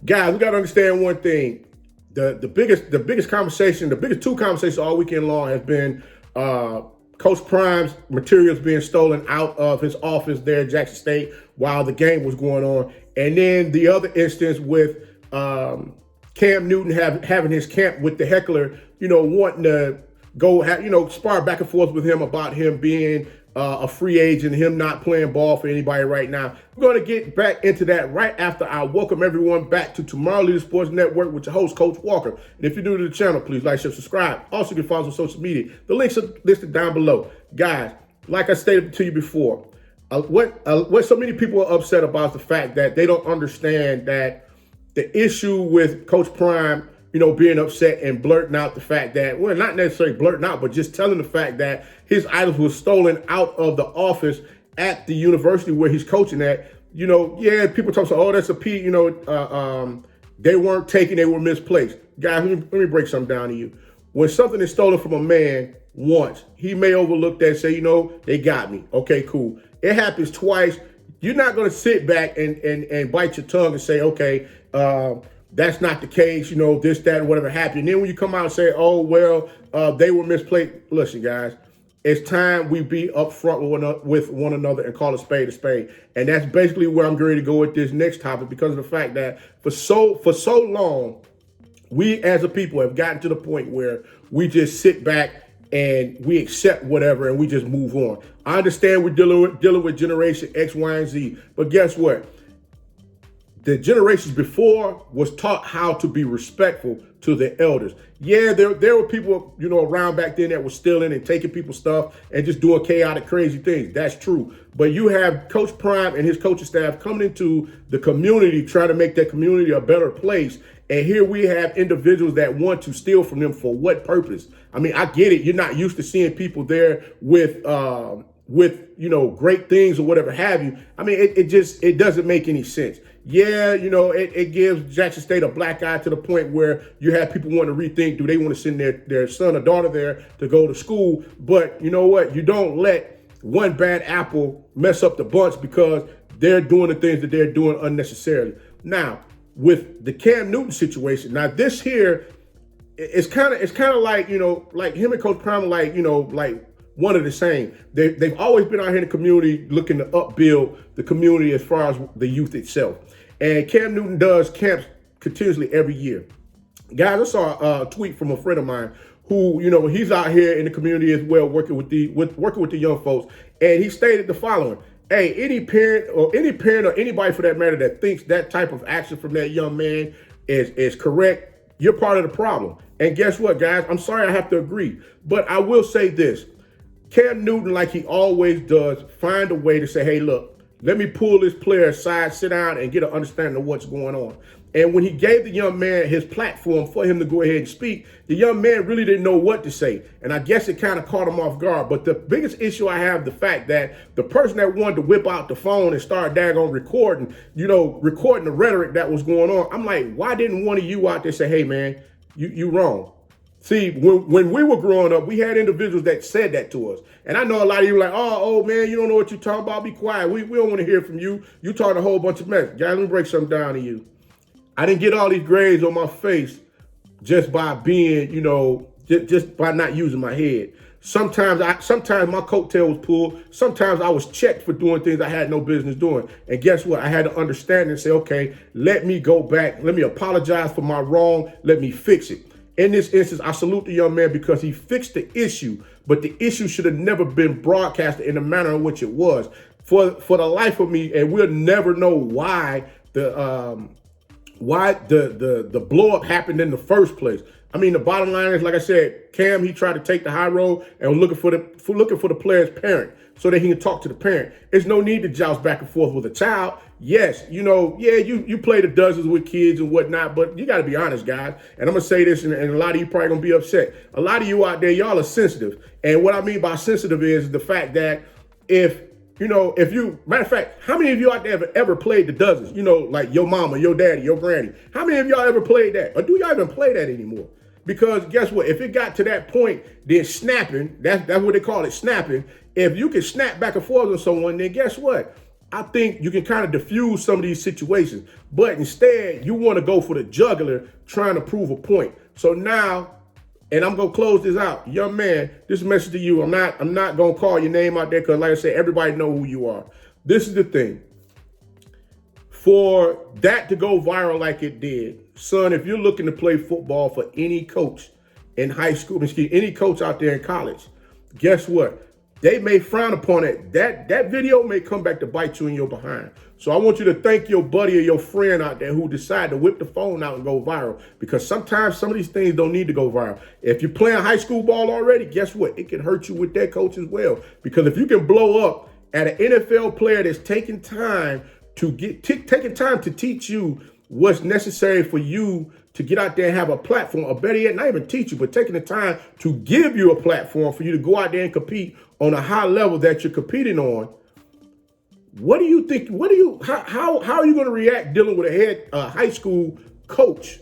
Guys, we got to understand one thing. The biggest conversation, the biggest two conversations all weekend long has been Coach Prime's materials being stolen out of his office there at Jackson State while the game was going on. And then the other instance with Cam Newton having his camp with the heckler, wanting to go, spar back and forth with him about him being a free agent, him not playing ball for anybody right now. We're going to get back into that right after I welcome everyone back to Tomorrow Leader Sports Network with your host, Coach Walker. And if you're new to the channel, please like, share, subscribe. Also, you can follow us on social media. The links are listed down below. Guys, like I stated to you before, what so many people are upset about is the fact that they don't understand that the issue with Coach Prime, being upset and blurting out the fact that, well, not necessarily blurting out, but just telling the fact that his items were stolen out of the office at the university where he's coaching at. People talk about, oh, that's a P, they weren't taken, they were misplaced. Guys, let me break something down to you. When something is stolen from a man once, he may overlook that and say, they got me. Okay, cool. It happens twice. You're not going to sit back and bite your tongue and say, okay, that's not the case, this, that, and whatever happened. And then when you come out and say, oh, well, they were misplaced. Listen, guys, it's time we be upfront with one another and call a spade a spade. And that's basically where I'm going to go with this next topic, because of the fact that for so long, we as a people have gotten to the point where we just sit back and we accept whatever and we just move on. I understand we're dealing with Generation X, Y, and Z, but guess what? The generations before was taught how to be respectful to the elders. Yeah, there were people, around back then that were stealing and taking people's stuff and just doing chaotic, crazy things. That's true. But you have Coach Prime and his coaching staff coming into the community, trying to make that community a better place. And here we have individuals that want to steal from them for what purpose? I mean, I get it. You're not used to seeing people there with great things or whatever have you. I mean, it doesn't make any sense. Yeah, it gives Jackson State a black eye to the point where you have people wanting to rethink, do they want to send their son or daughter there to go to school? But you know what? You don't let one bad apple mess up the bunch because they're doing the things that they're doing unnecessarily. Now, with the Cam Newton situation, now this here, it's kind of like, like him and Coach Prime, like one of the same. They've always been out here in the community looking to upbuild the community as far as the youth itself. And Cam Newton does camps continuously every year. Guys, I saw a tweet from a friend of mine who, he's out here in the community as well, working with the young folks. And he stated the following: hey, any parent or anybody for that matter that thinks that type of action from that young man is correct, you're part of the problem. And guess what, guys? I'm sorry I have to agree, but I will say this. Cam Newton, like he always does, find a way to say, hey, look, let me pull this player aside, sit down, and get an understanding of what's going on. And when he gave the young man his platform for him to go ahead and speak, the young man really didn't know what to say. And I guess it kind of caught him off guard. But the biggest issue I have, the fact that the person that wanted to whip out the phone and start daggone recording the rhetoric that was going on, I'm like, why didn't one of you out there say, hey, man, you wrong? See, when we were growing up, we had individuals that said that to us. And I know a lot of you are like, oh, man, you don't know what you're talking about. Be quiet. We don't want to hear from you. You talking a whole bunch of mess. Guys, let me break something down to you. I didn't get all these grades on my face just by being, just by not using my head. Sometimes my coattail was pulled. Sometimes I was checked for doing things I had no business doing. And guess what? I had to understand and say, okay, let me go back. Let me apologize for my wrong. Let me fix it. In this instance, I salute the young man because he fixed the issue, but the issue should have never been broadcasted in the manner in which it was. For the life of me, and we'll never know why the blow up happened in the first place. I mean, the bottom line is, like I said, Cam, he tried to take the high road and was looking for the player's parent so that he can talk to the parent. There's no need to joust back and forth with a child. Yes, you play the dozens with kids and whatnot, but you got to be honest, guys. And I'm going to say this, and a lot of you probably going to be upset. A lot of you out there, y'all are sensitive. And what I mean by sensitive is the fact that matter of fact, how many of you out there have ever played the dozens? Like your mama, your daddy, your granny. How many of y'all ever played that? Or do y'all even play that anymore? Because guess what? If it got to that point, then snapping, that's what they call it, snapping. If you can snap back and forth on someone, then guess what? I think you can kind of diffuse some of these situations. But instead, you want to go for the jugular trying to prove a point. So now, and I'm gonna close this out. Young man, this message to you. I'm not gonna call your name out there because, like I said, everybody know who you are. This is the thing. For that to go viral like it did, son, if you're looking to play football for any coach in high school, any coach out there in college, guess what? They may frown upon it. That video may come back to bite you in your behind. So I want you to thank your buddy or your friend out there who decided to whip the phone out and go viral, because sometimes some of these things don't need to go viral. If you're playing high school ball already, guess what? It can hurt you with that coach as well. Because if you can blow up at an NFL player that's taking time to teach you what's necessary for you to get out there and have a platform, or better yet, not even teach you, but taking the time to give you a platform for you to go out there and compete on a high level that you're competing on. What do you think? How are you going to react dealing with a high school coach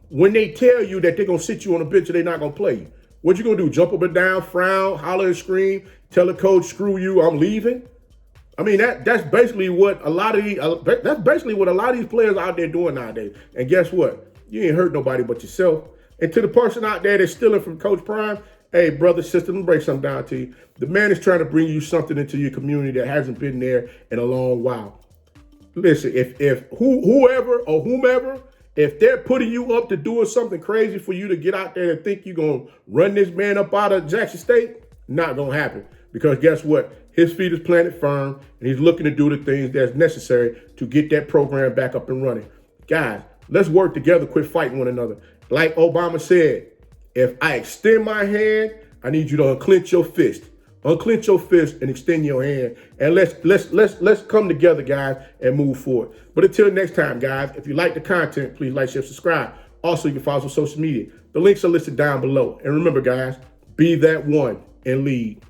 when they tell you that they're going to sit you on a bench and they're not going to play you? What you going to do? Jump up and down, frown, holler and scream, tell the coach, screw you, I'm leaving? I mean, that's basically what a lot of these players out there doing nowadays. And guess what? You ain't hurt nobody but yourself. And to the person out there that's stealing from Coach Prime, hey, brother, sister, let me break something down to you. The man is trying to bring you something into your community that hasn't been there in a long while. Listen, if whoever or whomever, if they're putting you up to doing something crazy for you to get out there and think you're going to run this man up out of Jackson State, not going to happen. Because guess what? His feet is planted firm, and he's looking to do the things that's necessary to get that program back up and running. Guys, let's work together, quit fighting one another. Like Obama said, if I extend my hand, I need you to unclench your fist. Unclench your fist and extend your hand. And let's come together, guys, and move forward. But until next time, guys, if you like the content, please like, share, subscribe. Also, you can follow us on social media. The links are listed down below. And remember, guys, be that one and lead.